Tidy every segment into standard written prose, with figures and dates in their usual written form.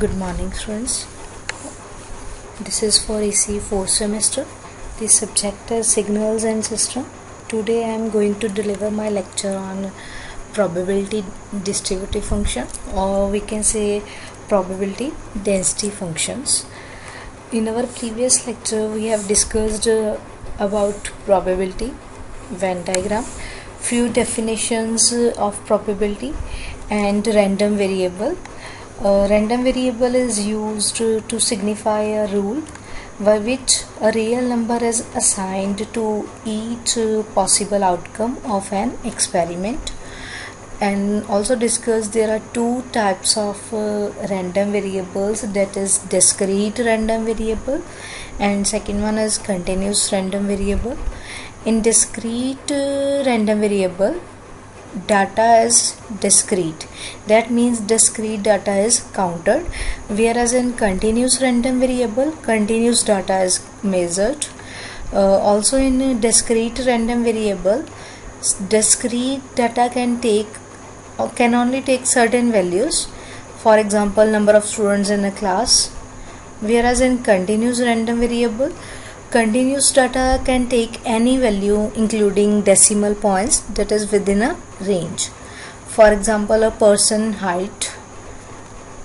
Good morning, students. This is for EC 4th semester. The subject is Signals and System. Today I am going to deliver my lecture on probability distributive function, or we can say probability density functions. In our previous lecture we have discussed about probability Venn diagram, few definitions of probability, and random variable. Random variable is used to signify a rule by which a real number is assigned to each possible outcome of an experiment. And also discuss there are two types of random variables, that is discrete random variable and second one is continuous random variable. In discrete random variable, data is discrete, that means discrete data is counted, whereas in continuous random variable, continuous data is measured. Also in discrete random variable, discrete data can only take certain values, for example number of students in a class, whereas in continuous random variable, continuous data can take any value including decimal points, that is within a range. For example, a person height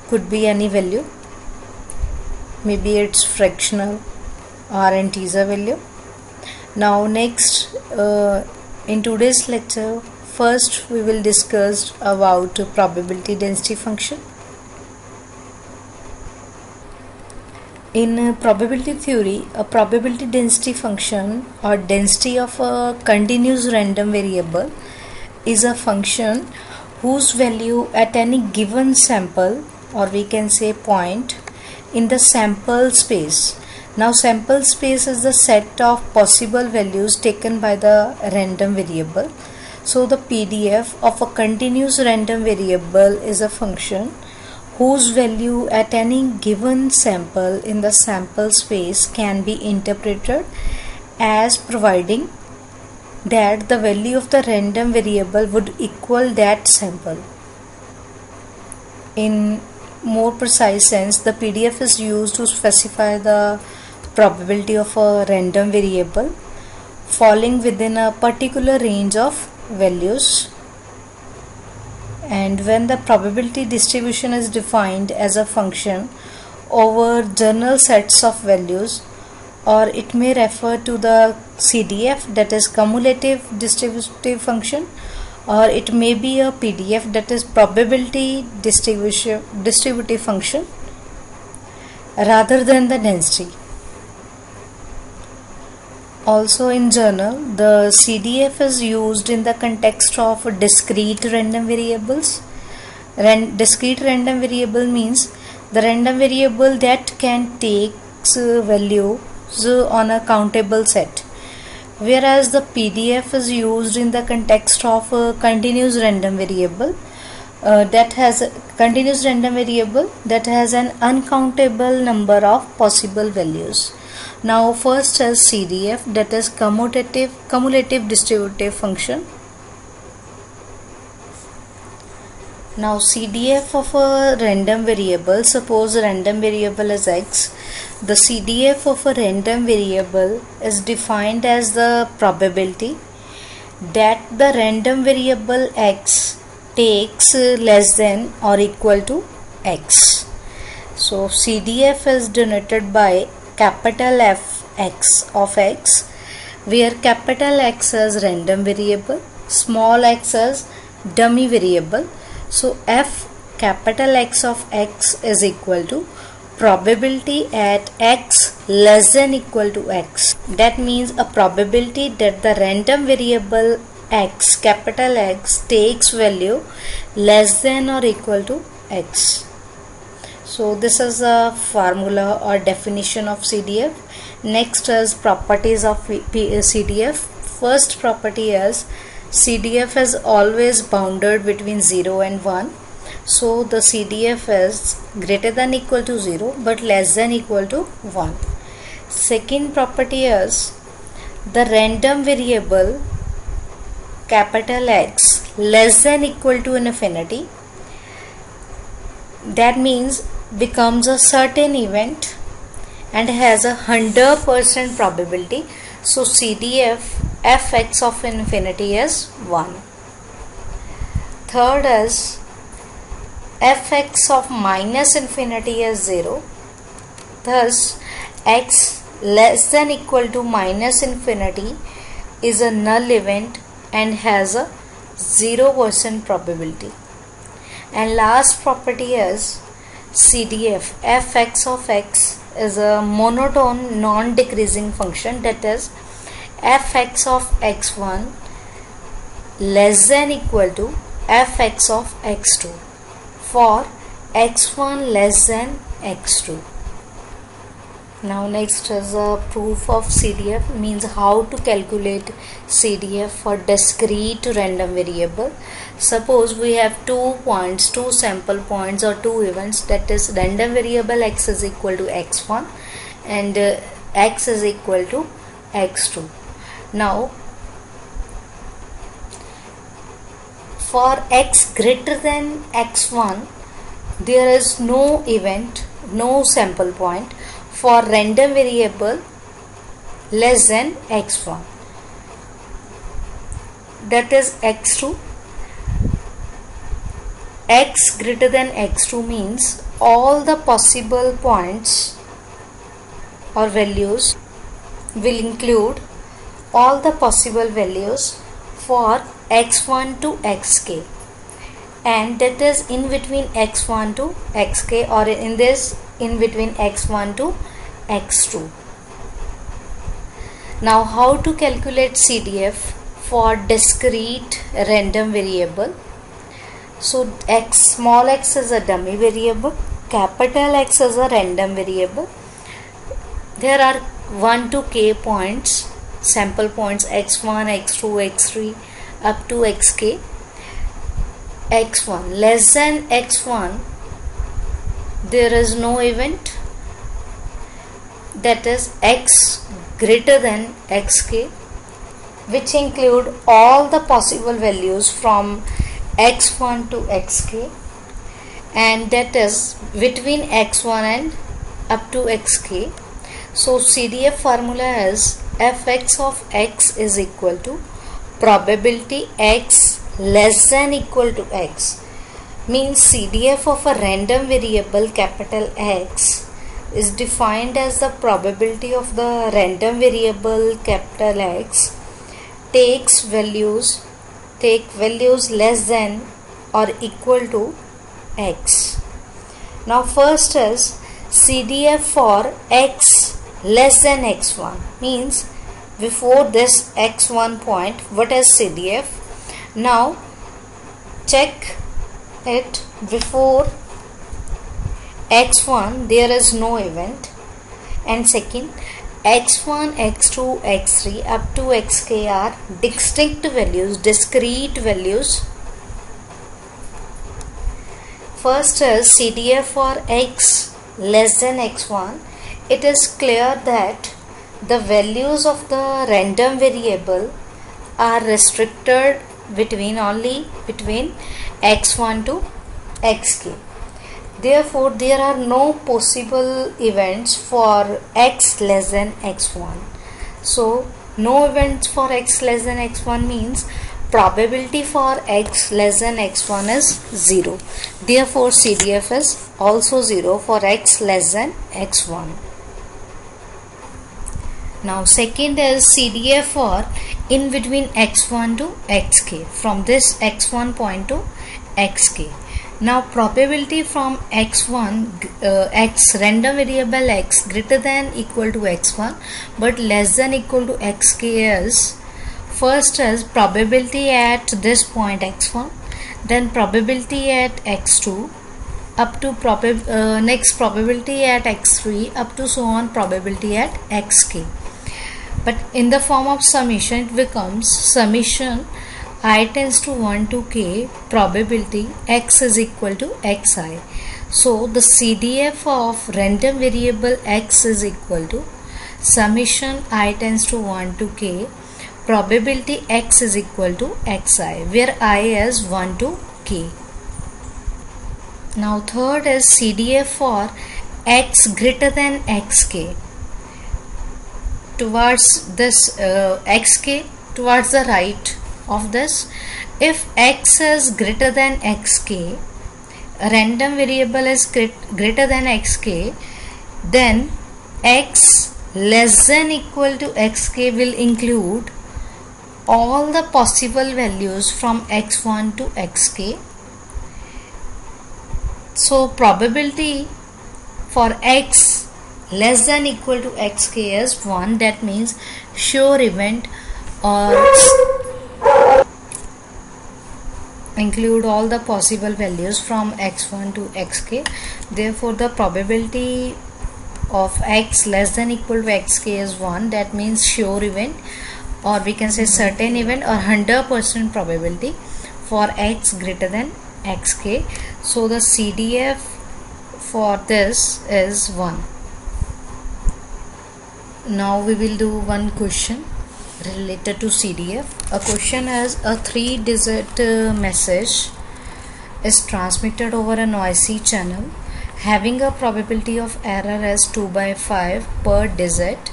could be any value, maybe it's fractional or integer value. Now next, in today's lecture, first we will discuss about probability density function. In probability theory, a probability density function or density of a continuous random variable is a function whose value at any given sample, or we can say point, in the sample space. Now sample space is the set of possible values taken by the random variable. So the PDF of a continuous random variable is a function whose value at any given sample in the sample space can be interpreted as providing that the value of the random variable would equal that sample. In more precise sense, the PDF is used to specify the probability of a random variable falling within a particular range of values. And when the probability distribution is defined as a function over general sets of values, or it may refer to the CDF, that is cumulative distributive function, or it may be a PDF, that is probability distributive function, rather than the density. Also in journal, the CDF is used in the context of discrete random variables. Discrete random variable means the random variable that can take values on a countable set, whereas the PDF is used in the context of a continuous random variable that has an uncountable number of possible values. Now first is CDF, that is cumulative distributive function. Now CDF of a random variable, suppose random variable is x, the CDF of a random variable is defined as the probability that the random variable x takes less than or equal to x. So CDF is denoted by capital F x of x, where capital X is random variable, small x is dummy variable. So F capital X of x is equal to probability at x less than equal to x. That means a probability that the random variable x, capital X, takes value less than or equal to x. So this is a formula or definition of CDF. Next is properties of CDF. First property is CDF is always bounded between 0 and 1. So the CDF is greater than equal to 0 but less than equal to 1. Second property is the random variable capital X less than equal to infinity. That means becomes a certain event and has a 100% probability. So CDF fx of infinity is 1. Third is fx of minus infinity is 0. Thus x less than equal to minus infinity is a null event and has a 0% probability. And last property is CDF fx of x is a monotone non-decreasing function, that is fx of x1 less than equal to fx of x2 for x1 less than x2. Now next is a proof of CDF, means how to calculate CDF for discrete random variable. Suppose we have 2 points, 2 sample points or 2 events, that is random variable x is equal to x1 and x is equal to x2. Now for x greater than x1 there is no event, no sample point. For random variable less than x1, that is x2, x greater than x2 means all the possible points or values will include all the possible values for x1 to xk, and that is in between x1 to xk, or in this in between x1 to x2. Now how to calculate CDF for discrete random variable? So small x is a dummy variable, capital X is a random variable. There are 1 to k points, sample points x1, x2, x3 up to xk. x1 less than x1 there is no event, that is x greater than xk, which include all the possible values from x1 to xk, and that is between x1 and up to xk. So CDF formula is fx of x is equal to probability x less than equal to x, means CDF of a random variable capital X is defined as the probability of the random variable capital X take values less than or equal to x. Now first is CDF for x less than x1, means before this x1 point what is CDF. Now check it, before x1 there is no event, and second x1, x2, x3 up to xk are distinct values, discrete values. First is CDF for x less than x1. It is clear that the values of the random variable are restricted only between x1 to xk. Therefore there are no possible events for x less than x1. So no events for x less than x1 means probability for x less than x1 is 0. Therefore CDF is also 0 for x less than x1. Now second is CDF for in between x1 to xk, from this x1 point to xk. Now probability from x1 x random variable x greater than equal to x1 but less than equal to xk is, first is probability at this point x1, then probability at x2 up to next probability at x3 up to so on probability at xk. But in the form of summation it becomes summation I tends to 1 to k probability x is equal to xi. So the CDF of random variable x is equal to summation I tends to 1 to k probability x is equal to xi, where I is 1 to k. Now third is CDF for x greater than xk. Towards this xk, towards the right of this, if x is greater than xk, a random variable is greater than xk, then x less than equal to xk will include all the possible values from x1 to xk. So probability for x less than equal to xk is 1. That means sure event or include all the possible values from x1 to xk. Therefore the probability of x less than equal to xk is 1. That means sure event, or we can say certain event, or 100% probability for x greater than xk. So the CDF for this is 1. Now we will do one question related to CDF. A question is a 3-digit message is transmitted over a noisy channel having a probability of error as 2/5 per digit.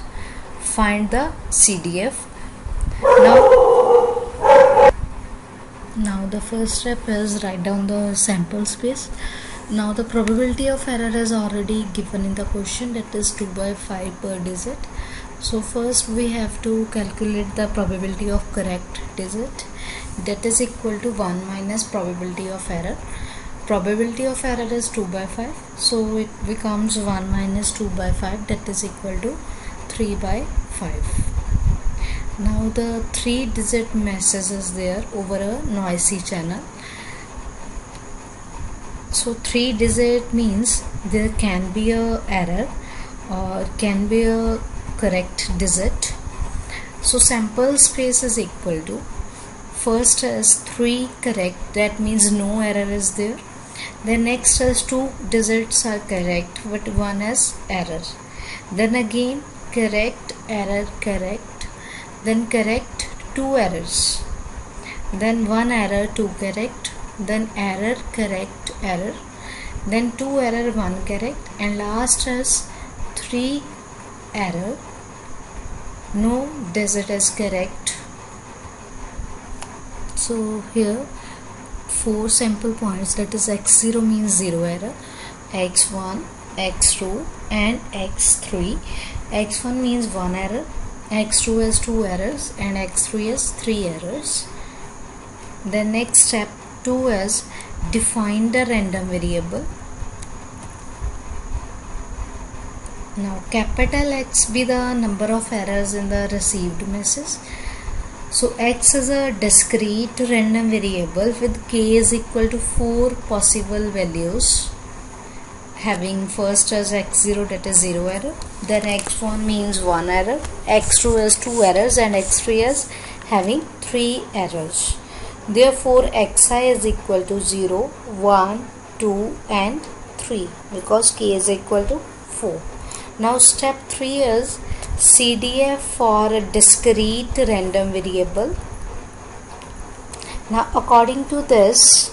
Find the CDF. Now the first step is write down the sample space. Now the probability of error is already given in the question, that is 2/5 per digit. So first we have to calculate the probability of correct digit, that is equal to 1 minus probability of error. Probability of error is 2/5, so it becomes 1 minus 2/5, that is equal to 3/5. Now the 3-digit message is there over a noisy channel. So 3-digit means there can be a error or can be a correct digit. So sample space is equal to, first is 3 correct, that means no error is there. Then next is 2 digits are correct but 1 is error. Then again correct, error, correct, then correct, 2 errors, then 1 error, 2 correct, then error, correct, error, then 2 error, 1 correct, and last is 3 error, no digit is correct. So here 4 sample points, that is x0 means 0 error, x1, x2 and x3. x1 means 1 error, x2 is 2 errors, and x3 is 3 errors. The next step 2 is define the random variable. Now capital X be the number of errors in the received message. So x is a discrete random variable with k is equal to 4 possible values, having first as x0, that is 0 error, then x1 means 1 error, x2 is 2 errors, and x3 is having 3 errors. Therefore xi is equal to 0, 1, 2 and 3 because k is equal to 4. Now step 3 is CDF for a discrete random variable. Now according to this,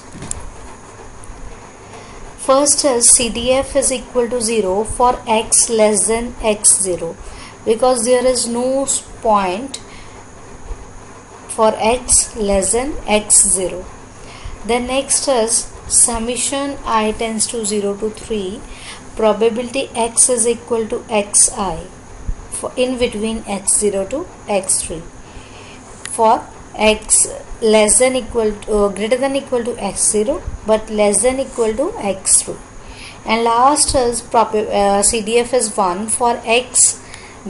first is CDF is equal to 0 for x less than x0 because there is no point for x less than x0. Then next is summation I tends to 0 to 3, probability x is equal to xi for in between x0 to x3 for x less than equal to greater than equal to x0 but less than equal to x3, and last is CDF is 1 for x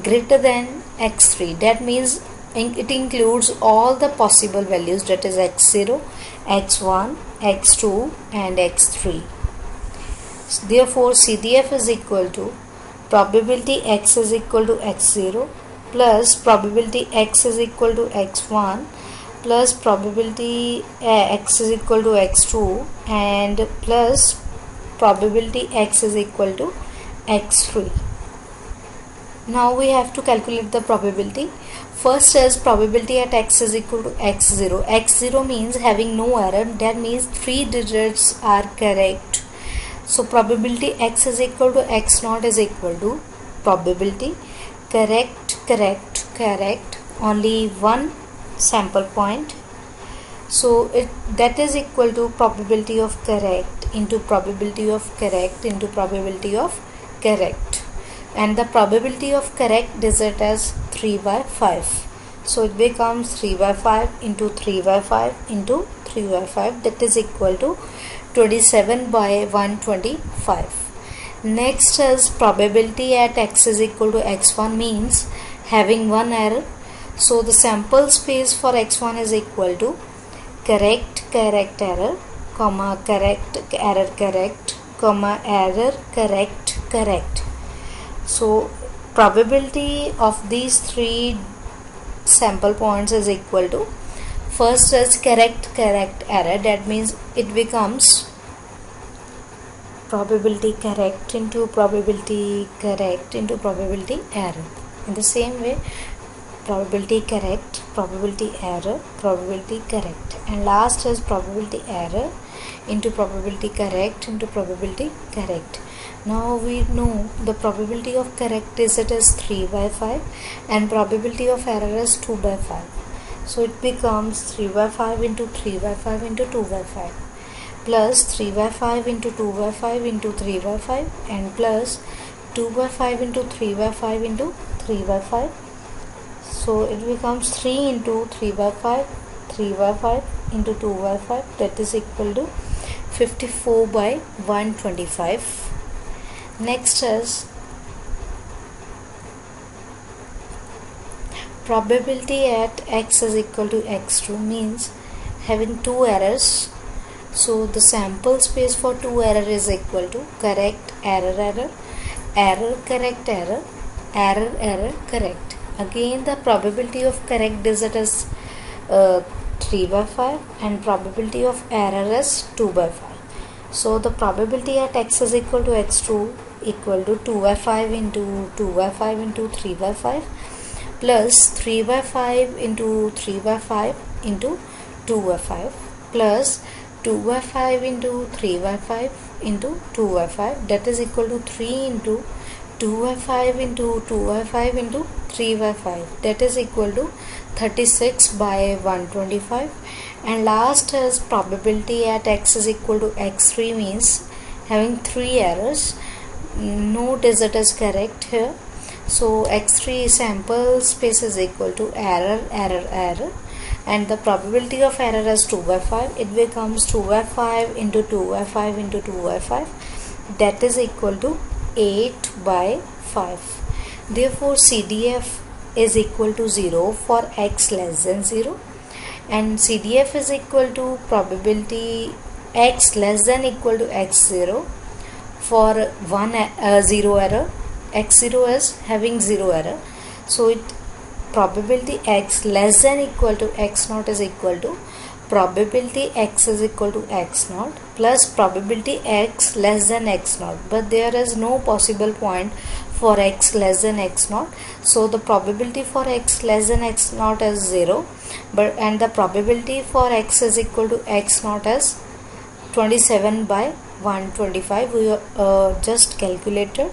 greater than x3, that means it includes all the possible values, that is x0, x1, x2 and x3. Therefore CDF is equal to probability x is equal to x0 plus probability x is equal to x1 plus probability x is equal to x2 and plus probability x is equal to x3. Now we have to calculate the probability. First is probability at x is equal to x0. x0 means having no error, that means 3 digits are correct. So probability x is equal to x naught is equal to probability correct only one sample point. So that is equal to probability of correct into probability of correct into probability of correct, and the probability of correct digit as 3 by 5. So it becomes 3 by 5 into 3 by 5 into 3 by 5, that is equal to 27 by 125. Next is probability at x is equal to x1 means having one error. So the sample space for x1 is equal to correct error comma correct comma error correct. So probability of these three sample points is equal to, first is correct error, that means it becomes probability correct into probability error. In the same way, probability correct, probability error, probability correct, and last is probability error into probability correct into probability correct. Now we know the probability of correct digit is 3 by 5 and probability of error is 2 by 5. So it becomes 3 by 5 into 3 by 5 into 2 by 5 plus 3 by 5 into 2 by 5 into 3 by 5 and plus 2 by 5 into 3 by 5 into 3 by 5. So it becomes 3 into 3 by 5 into 2 by 5, that is equal to 54 by 125. Next is probability at x is equal to x2 means having two errors. So the sample space for two error is equal to correct error correct error correct. Again the probability of correct digit is 3 by 5 and probability of error is 2 by 5. So the probability at x is equal to x2 equal to 2 by 5 into 2 by 5 into 3 by 5 plus 3 by 5 into 3 by 5 into 2 by 5 plus 2 by 5 into 3 by 5 into 2 by 5, that is equal to 3 into 2 by 5 into 2 by 5 into 3 by 5, that is equal to 36 by 125. And last is probability at x is equal to x3 means having three errors, no digit is correct here. So x3 sample space is equal to error and the probability of error is 2 by 5. It becomes 2 by 5 into 2 by 5 into 2 by 5, that is equal to 8 by 5. Therefore CDF is equal to 0 for x less than 0 and CDF is equal to probability x less than equal to x0 for 0 error. X0 is having 0 error, so it probability x less than equal to x0 is equal to probability x is equal to x0 plus probability x less than x0, but there is no possible point for x less than x0, so the probability for x less than x0 is 0, and the probability for x is equal to x0 is 27 by 125. We just calculated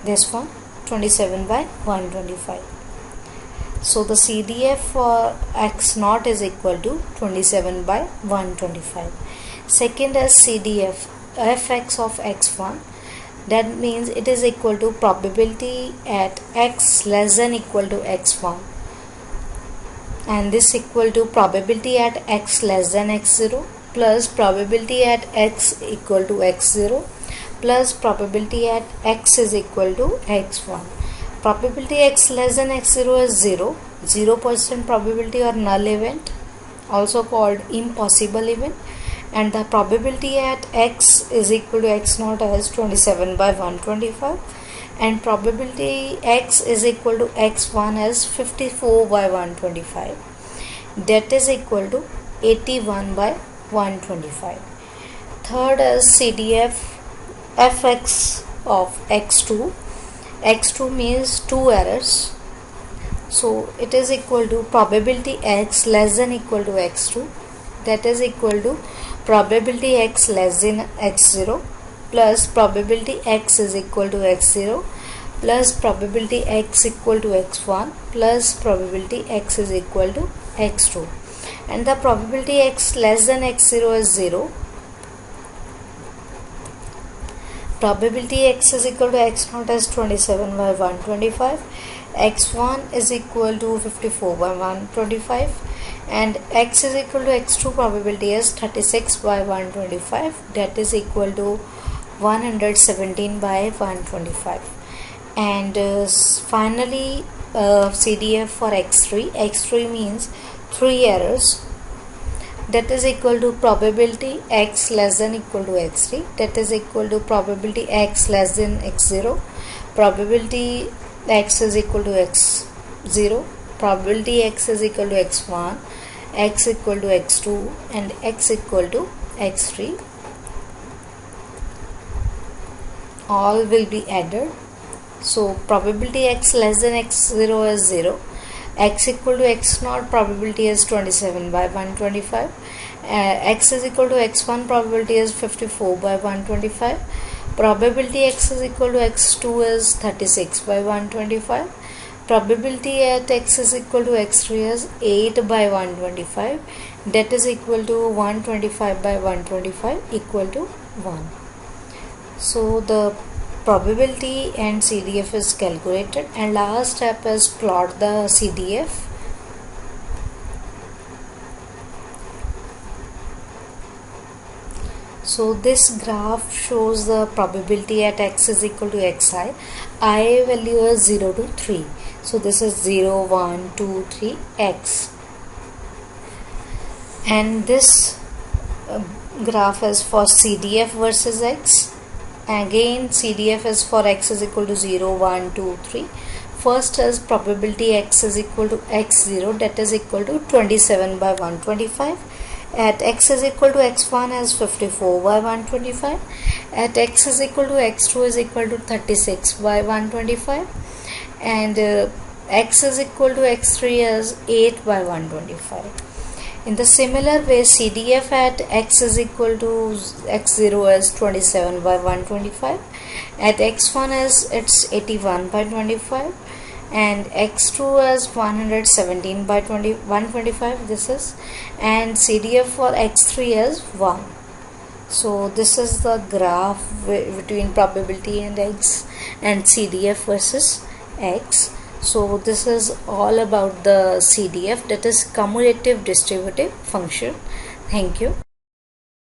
this one, 27 by 125. So the CDF for x0 is equal to 27 by 125. Second is CDF fx of x1, that means it is equal to probability at x less than equal to x1, and this equal to probability at x less than x0 plus probability at x equal to x0 plus probability at x is equal to x1. Probability x less than x0 is 0% probability or null event, also called impossible event, and the probability at x is equal to x0 is 27 by 125 and probability x is equal to x1 is 54 by 125, that is equal to 81 by 125. Third is CDF fx of x2. x2 means two errors, so it is equal to probability x less than equal to x2, that is equal to probability x less than x0 plus probability x is equal to x0 plus probability x equal to x1 plus probability x is equal to x2, and the probability x less than x0 is 0. Probability x is equal to x0 as 27 by 125, x1 is equal to 54 by 125, and x is equal to x2 probability is 36 by 125, that is equal to 117 by 125. And finally CDF for x3 means 3 errors, that is equal to probability x less than equal to x3, that is equal to probability x less than x0, probability x is equal to x0, probability x is equal to x1, x equal to x2, and x equal to x3. All will be added. So probability x less than x0 is 0, x equal to x0 probability is 27 by 125, x is equal to x1 probability is 54 by 125, probability x is equal to x2 is 36 by 125, probability at x is equal to x3 is 8 by 125, that is equal to 125 by 125 equal to 1. So the probability and CDF is calculated, and last step is plot the CDF. So this graph shows the probability at x is equal to xi. I value is 0 to 3. So this is 0, 1, 2, 3, x. And this graph is for CDF versus x. Again CDF is for x is equal to 0, 1, 2, 3. First is probability x is equal to x0, that is equal to 27 by 125. At x is equal to x1 is 54 by 125. At x is equal to x2 is equal to 36 by 125. And x is equal to x3 is 8 by 125. In the similar way, CDF at x is equal to x0 is 27 by 125. At x1 is it's 81 by 25, and x2 is 117 by 125. This is, and CDF for x3 is 1. So this is the graph between probability and x and CDF versus x. So this is all about the CDF, that is cumulative distributive function. Thank you.